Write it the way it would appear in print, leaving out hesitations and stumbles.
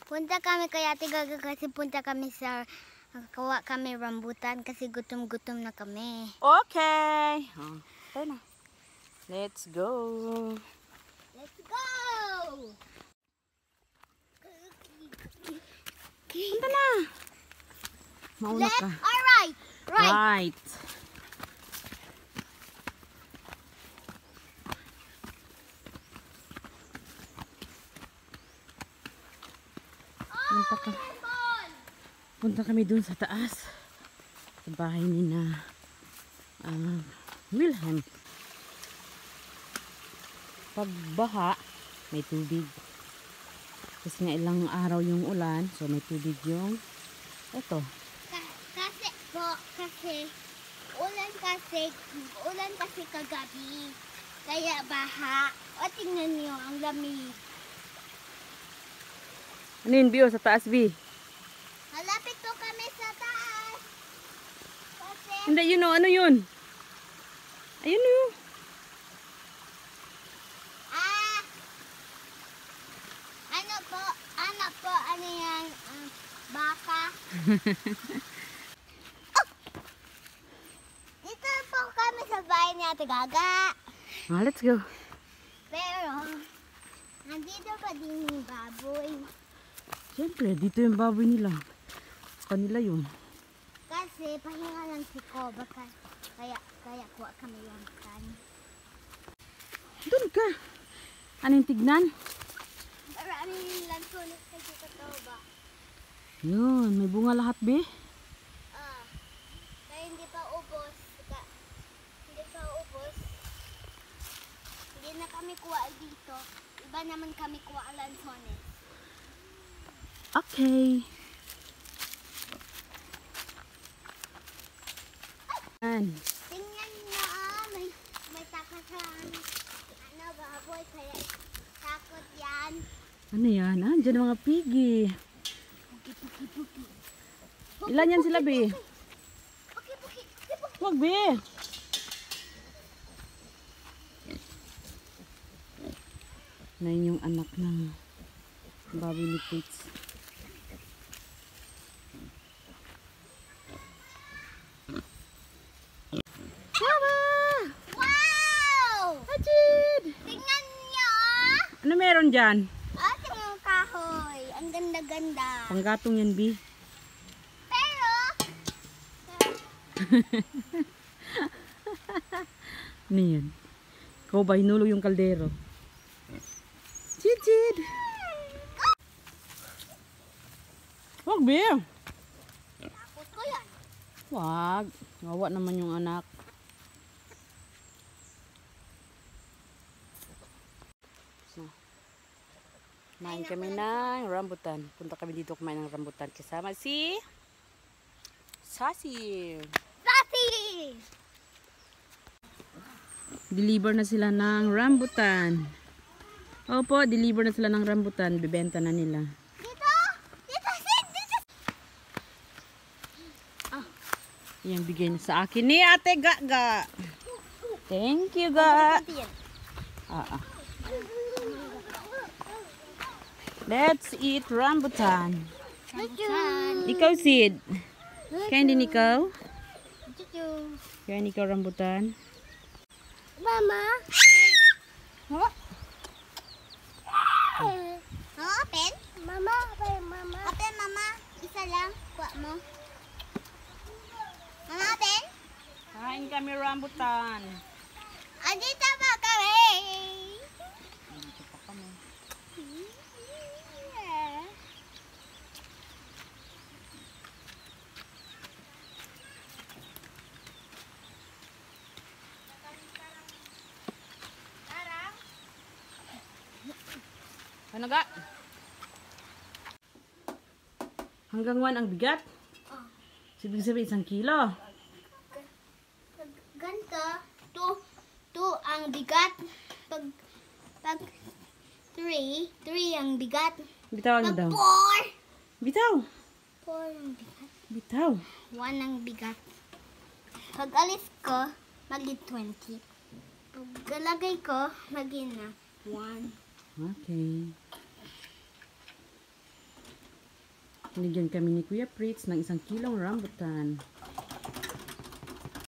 Punta kami kay Ate Gaga kasi punta kami sa kawa kami rambutan kasi gutom-gutom na kami. Okay. Tayo na. Let's go. Let's go! Punta na. Mauna Left ka. or right? Right. Right. Punta kami dun sa taas. Sa bahay ni na Wilhelm. Pagbaha, may tubig. Kasi nga ilang araw yung ulan, so may tubig yung ito. Kasi ulan kasi kagabi. Kaya baha. O tingnan niyo ang lamig. Ano yun, Bio? Sa taas, Bi? Malapit to kami sa taas. Kasi Hindi, yun o. Ano yun? Ayun o. ano yan? Baka. Dito po kami sa bahay ni Ate Gaga. Let's go. Pero, nandito pa din yung baboy. Siyempre, dito yung baboy nila. Kanila yun. Kasi pahinga lang si Koba. Kaya kuha kami yung kan. Doon ka. Anong tignan? Marami lang sulit kasi Koba. Yun, may bunga lahat, Be. Kaya hindi pa ubos. Hindi na kami kuha dito. Iba naman kami kuha lansones. Okay. Tingnan niyo, may takasan. Baboy, kaya takot yan. Ano yan? Diyan ang mga piggy. Puki. Ilan yan sila, Be? Puki. Huwag, Be. Na yun yung anak ng baboy ni Pits. Wow! Ajid! Tingnan niyo! Ano meron dyan? Tingnan yung kahoy. Ang ganda-ganda. Panggatong yan, Bi. Pero, Ano yan? Ikaw ba hinulog yung kaldero? Chid! Huwag, Bi! takot ko yan. Wag. Wawa naman yung anak. So, kumain kami ng rambutan. Punta kami dito kumain ng rambutan. Kasama si Sassy. Sassy! Deliver na sila ng rambutan. Opo, deliver na sila ng rambutan. Bibenta na nila. Dito! Yan, bigay na sa akin ni Ate Gaga. Thank you, Ga. Let's eat rambutan. Ikaw, Sid. Kain din ikaw? Kain ikaw rambutan? Mama? Open? Mama? Open, Mama. Isa lang. Kuha mo. Mama, open? Kain kami rambutan. Andito ba kami? Dito pa kami. Ano ga? Hanggang 1 ang bigat? Ibig sabihin 1 kilo. Ganito. 2 ang bigat. Pag 3 ang bigat. Bitawan mo daw. 4. Bitaw. 4 ang bigat. Bitaw. 1 ang bigat. Pag alis ko, maging 20. Pag lagay ko, maging na 1. Okay. Binigyan kami ni Kuya Fritz ng 1 kilong rambutan.